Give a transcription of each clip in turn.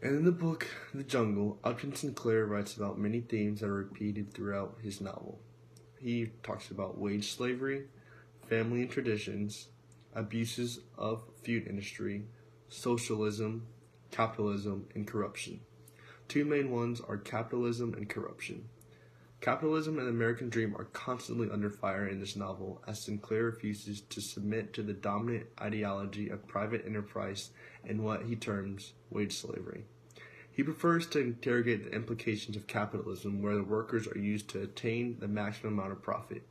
And in the book The Jungle, Upton Sinclair writes about many themes that are repeated throughout his novel. He talks about wage slavery, family and traditions, abuses of food industry, socialism, capitalism, and corruption. Two main ones are capitalism and corruption. Capitalism and the American dream are constantly under fire in this novel, as Sinclair refuses to submit to the dominant ideology of private enterprise and what he terms wage slavery. He prefers to interrogate the implications of capitalism, where the workers are used to attain the maximum amount of profit.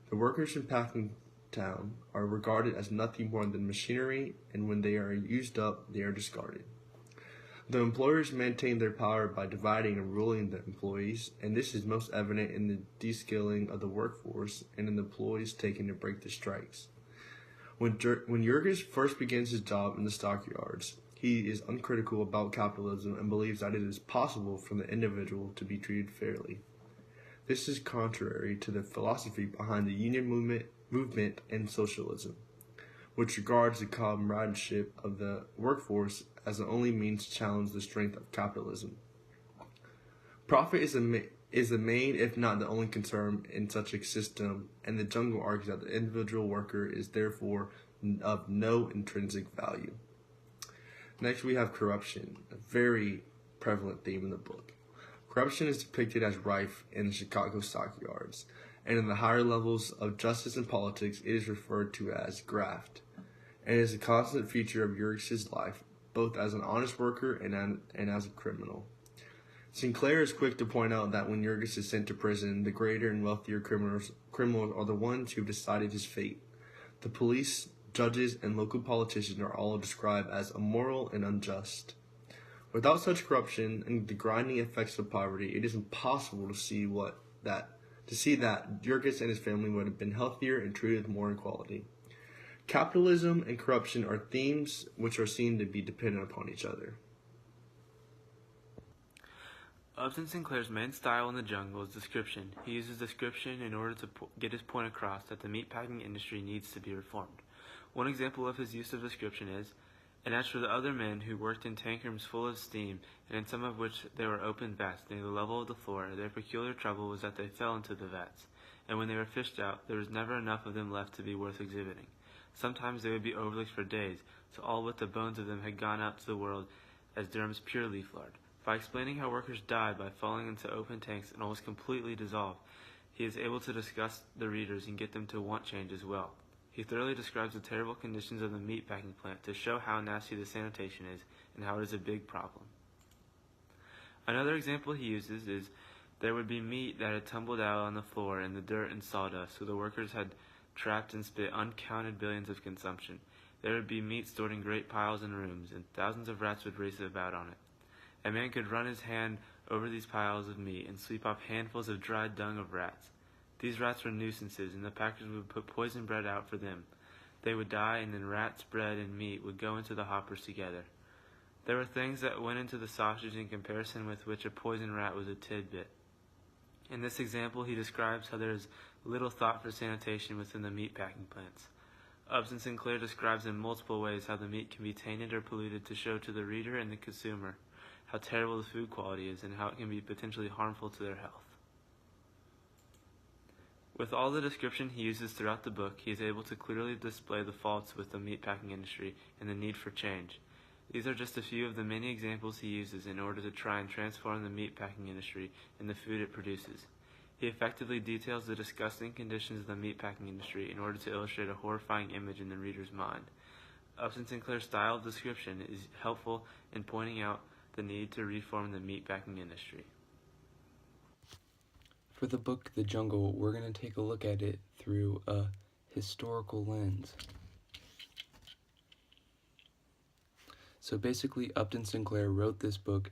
The workers in packing town are regarded as nothing more than machinery, and when they are used up, they are discarded. The employers maintain their power by dividing and ruling the employees, and this is most evident in the de-skilling of the workforce and in the employees taking to break the strikes. When Jurgis first begins his job in the stockyards, he is uncritical about capitalism and believes that it is possible for the individual to be treated fairly. This is contrary to the philosophy behind the union movement and socialism, which regards the comradeship of the workforce as the only means to challenge the strength of capitalism. Profit is the main, if not the only, concern in such a system, and the Jungle argues that the individual worker is therefore of no intrinsic value. Next, we have corruption, a very prevalent theme in the book. Corruption is depicted as rife in the Chicago stockyards, and in the higher levels of justice and politics, it is referred to as graft, and is a constant feature of Jurgis's life, both as an honest worker and as a criminal. Sinclair is quick to point out that when Jurgis is sent to prison, the greater and wealthier criminals are the ones who have decided his fate. The police, judges, and local politicians are all described as immoral and unjust. Without such corruption and the grinding effects of poverty, it is impossible to see that Jurgis and his family would have been healthier and treated with more equality. Capitalism and corruption are themes which are seen to be dependent upon each other. Upton Sinclair's main style in The Jungle is description. He uses description in order to get his point across that the meatpacking industry needs to be reformed. One example of his use of description is, "And as for the other men who worked in tankrooms full of steam, and in some of which there were open vats near the level of the floor, their peculiar trouble was that they fell into the vats, and when they were fished out, there was never enough of them left to be worth exhibiting. Sometimes they would be overlooked for days, till all but the bones of them had gone out to the world as Durham's pure leaf lard." By explaining how workers died by falling into open tanks and almost completely dissolved, he is able to disgust the readers and get them to want change as well. He thoroughly describes the terrible conditions of the meatpacking plant to show how nasty the sanitation is and how it is a big problem. Another example he uses is, there would be meat that had tumbled out on the floor in the dirt and sawdust, so the workers had trapped and spit uncounted billions of consumption. There would be meat stored in great piles in rooms, and thousands of rats would race about on it. A man could run his hand over these piles of meat and sweep off handfuls of dried dung of rats. These rats were nuisances, and the packers would put poison bread out for them. They would die, and then rats, bread, and meat would go into the hoppers together. There were things that went into the sausage in comparison with which a poisoned rat was a tidbit. In this example, he describes how there is little thought for sanitation within the meatpacking plants. Upton Sinclair describes in multiple ways how the meat can be tainted or polluted to show to the reader and the consumer how terrible the food quality is and how it can be potentially harmful to their health. With all the description he uses throughout the book, he is able to clearly display the faults with the meatpacking industry and the need for change. These are just a few of the many examples he uses in order to try and transform the meatpacking industry and the food it produces. He effectively details the disgusting conditions of the meatpacking industry in order to illustrate a horrifying image in the reader's mind. Upton Sinclair's style of description is helpful in pointing out the need to reform the meatpacking industry. For the book The Jungle, we're going to take a look at it through a historical lens. So basically, Upton Sinclair wrote this book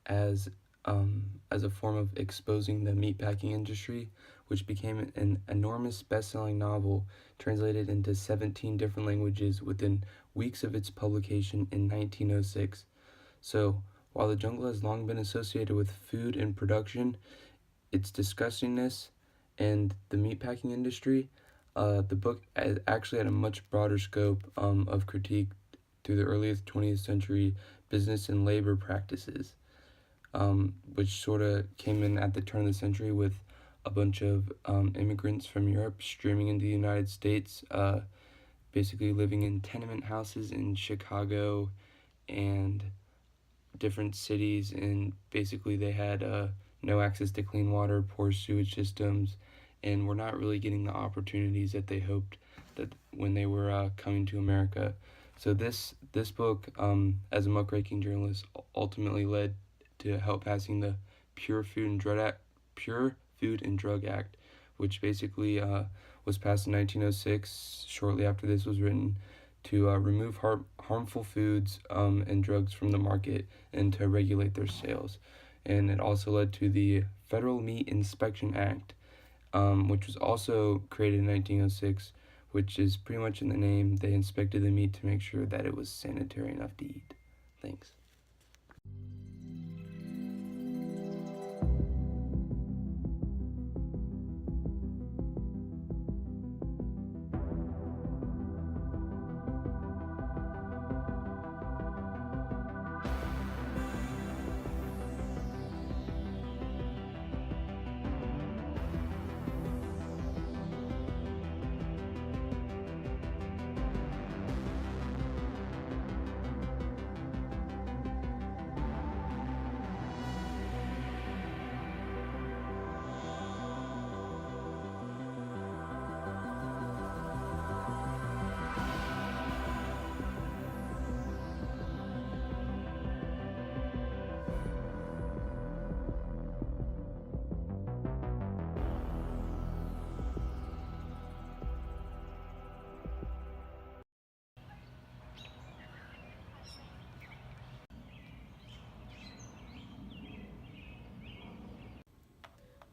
as a form of exposing the meatpacking industry, which became an enormous best-selling novel translated into 17 different languages within weeks of its publication in 1906. So, while The Jungle has long been associated with food and production, its disgustingness, and the meatpacking industry, the book actually had a much broader scope of critique through the earliest 20th century business and labor practices, which sort of came in at the turn of the century with a bunch of immigrants from Europe streaming into the United States, basically living in tenement houses in Chicago and different cities, and basically they had no access to clean water, poor sewage systems, and were not really getting the opportunities that they hoped that when they were coming to America. So this book, as a muckraking journalist, ultimately led to help passing the Pure Food and Drug Act, which basically was passed in 1906. Shortly after this was written, to remove harmful foods and drugs from the market and to regulate their sales. And it also led to the Federal Meat Inspection Act, which was also created in 1906, which is pretty much in the name. They inspected the meat to make sure that it was sanitary enough to eat. Thanks.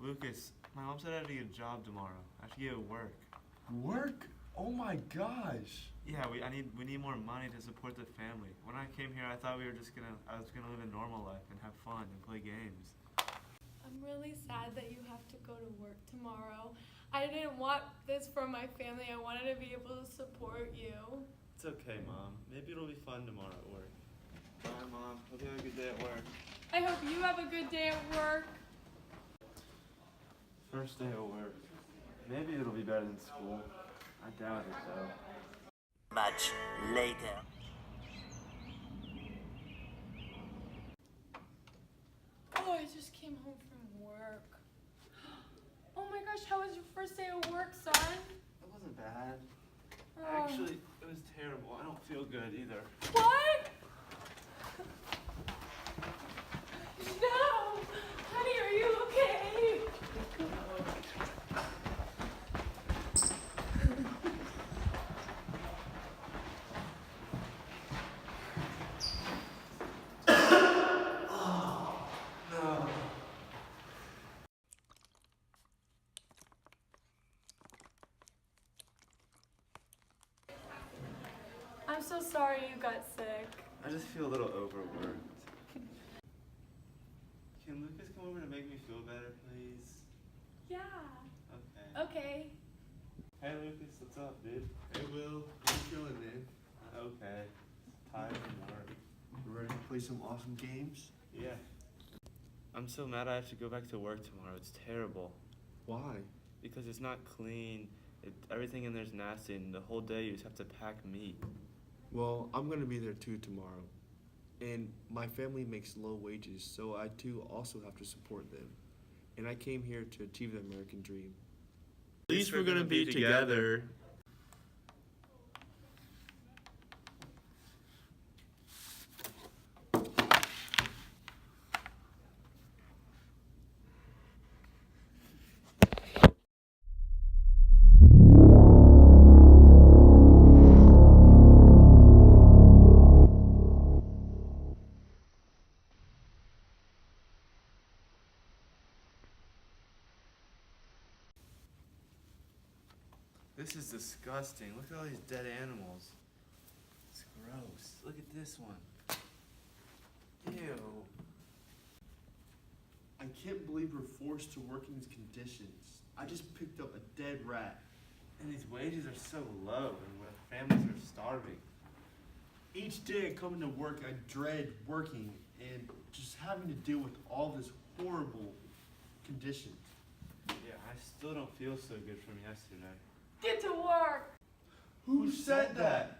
Lucas, my mom said I had to get a job tomorrow. I have to get work. Work? Oh my gosh. Yeah, we need more money to support the family. When I came here, I thought I was gonna live a normal life and have fun and play games. I'm really sad that you have to go to work tomorrow. I didn't want this for my family. I wanted to be able to support you. It's okay, Mom. Maybe it'll be fun tomorrow at work. Bye, Mom. Hope you have a good day at work. I hope you have a good day at work. First day at work. Maybe it'll be better than school. I doubt it, though. Much later. Oh, I just came home from work. Oh my gosh, how was your first day of work, son? It wasn't bad. Oh. Actually, it was terrible. I don't feel good either. What? No! Honey, are you okay? I'm so sorry you got sick. I just feel a little overworked. Can Lucas come over to make me feel better, please? Yeah. Okay. Okay. Hey, Lucas, what's up, dude? Hey Will, how you feeling, man? Okay. Tired from work. You ready to play some awesome games? Yeah. I'm so mad I have to go back to work tomorrow. It's terrible. Why? Because it's not clean. Everything in there's nasty, and the whole day you just have to pack meat. Well, I'm gonna be there too tomorrow. And my family makes low wages, so I too also have to support them. And I came here to achieve the American dream. At least we're gonna be together. This is disgusting. Look at all these dead animals. It's gross. Look at this one. Ew. I can't believe we're forced to work in these conditions. I just picked up a dead rat. And these wages are so low, and our families are starving. Each day I come into work, I dread working and just having to deal with all this horrible conditions. Yeah, I still don't feel so good from yesterday. Get to work! Who said that?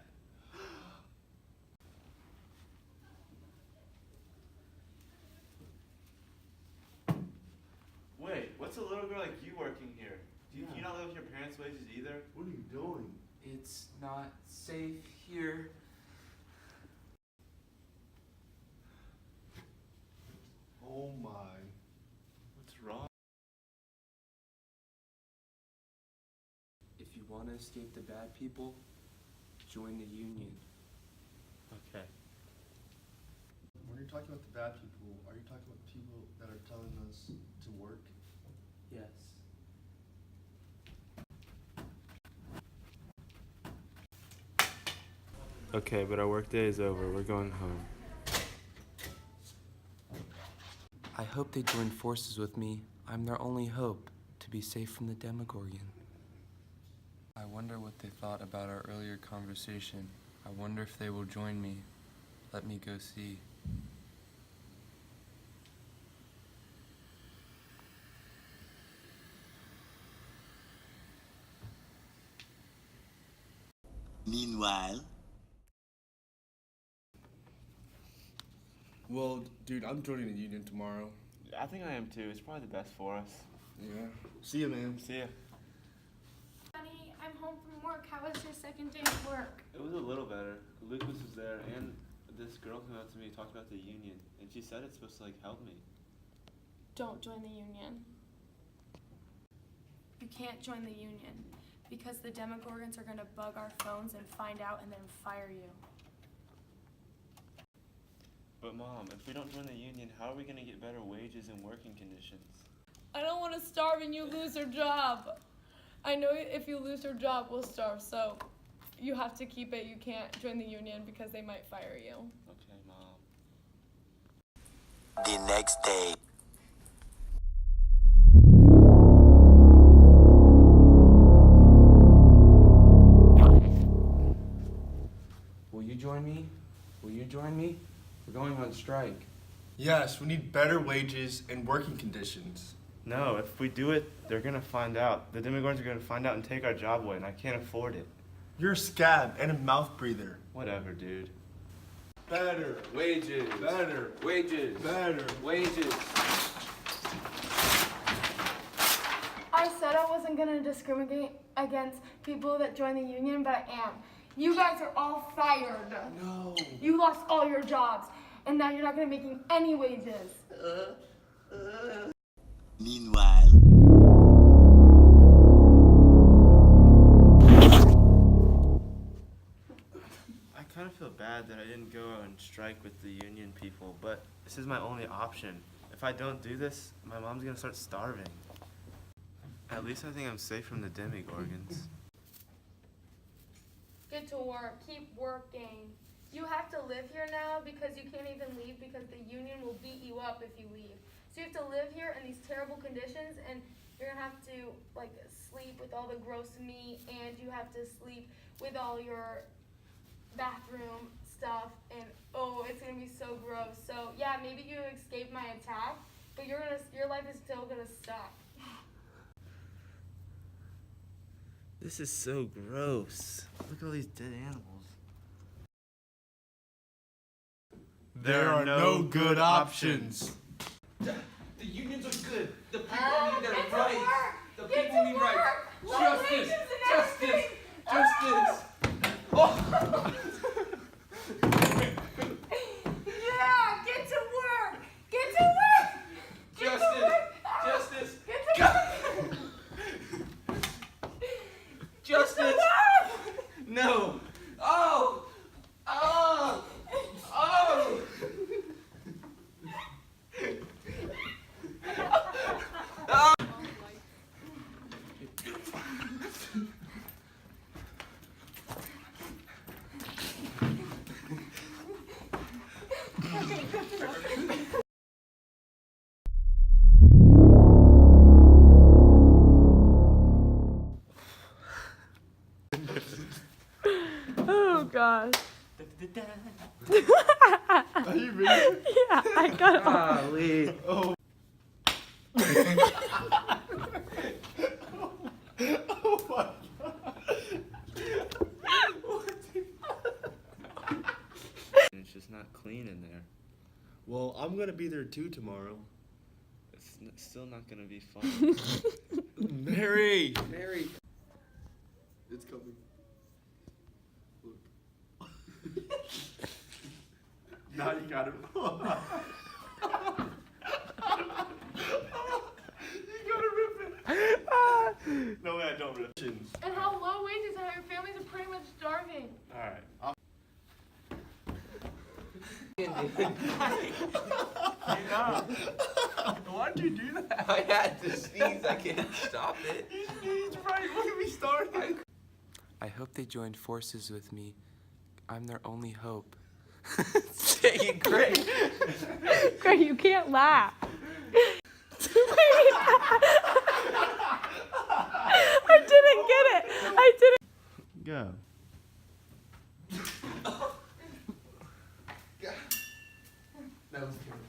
Wait, what's a little girl like you working here? Do you not live with your parents' wages either? What are you doing? It's not safe here. Oh my. What's wrong? If you want to escape the bad people, join the union. Okay. When you're talking about the bad people, are you talking about people that are telling us to work? Yes. Okay, but our workday is over. We're going home. I hope they join forces with me. I'm their only hope to be safe from the Demogorgon. I wonder what they thought about our earlier conversation. I wonder if they will join me. Let me go see. Meanwhile, Well, dude, I'm joining the union tomorrow. I think I am too. It's probably the best for us. Yeah. See ya, man. See ya. Honey, I'm home from work. How was your second day of work? It was a little better. Lucas was there, and this girl came up to me and talked about the union, and she said it's supposed to help me. Don't join the union. You can't join the union because the Demogorgons are gonna bug our phones and find out and then fire you. But Mom, if we don't join the union, how are we gonna get better wages and working conditions? I don't want to starve and you lose your job. I know if you lose your job, we'll starve, so you have to keep it. You can't join the union because they might fire you. Okay, Mom. the next day. Will you join me? Will you join me? We're going on strike. Yes, we need better wages and working conditions. No, if we do it, they're gonna find out. The Demogorgons are gonna find out and take our job away, and I can't afford it. You're a scab and a mouth breather. Whatever, dude. Better. Wages. Better. Wages. Better. Wages. I said I wasn't going to discriminate against people that join the union, but I am. You guys are all fired. No. You lost all your jobs, and now you're not going to be making any wages. Meanwhile, I kind of feel bad that I didn't go out and strike with the union people, but this is my only option. If I don't do this, my mom's gonna start starving. At least I think I'm safe from the Demogorgons. Get to work. Keep working. You have to live here now because you can't even leave because the union will beat you up if you leave. So you have to live here in these terrible conditions, and you're gonna have to sleep with all the gross meat, and you have to sleep with all your bathroom stuff, and oh, it's gonna be so gross. So yeah, maybe you escaped my attack, but your life is still gonna suck. This is so gross. Look at all these dead animals. There are no good options. The unions are good. The people need their Get to rights. work. The Get people to need work. rights. Let Justice. wages and Justice. everything. Justice. Oh. Yeah, get to work. Get to work. Get to Justice. work. Justice. Get to work. Justice. No. Oh. Oh. Oh. Oh gosh. Are you ready? Yeah, I got it. Golly. Oh. Oh my god. It's just not clean in there. Well, I'm gonna be there too tomorrow. It's still not gonna be fun. Mary! Mary. It's coming. Look. Now you got it. You gotta rip it. No way, I don't rip it. And how low wages and how your families are pretty much starving. Alright. Why'd you do that? I had to sneeze. I can't stop it. You sneezed right. Look at me starting. I hope they joined forces with me. I'm their only hope. Say it great. Greg, you can't laugh. I didn't get it. I didn't. Go. That was terrible.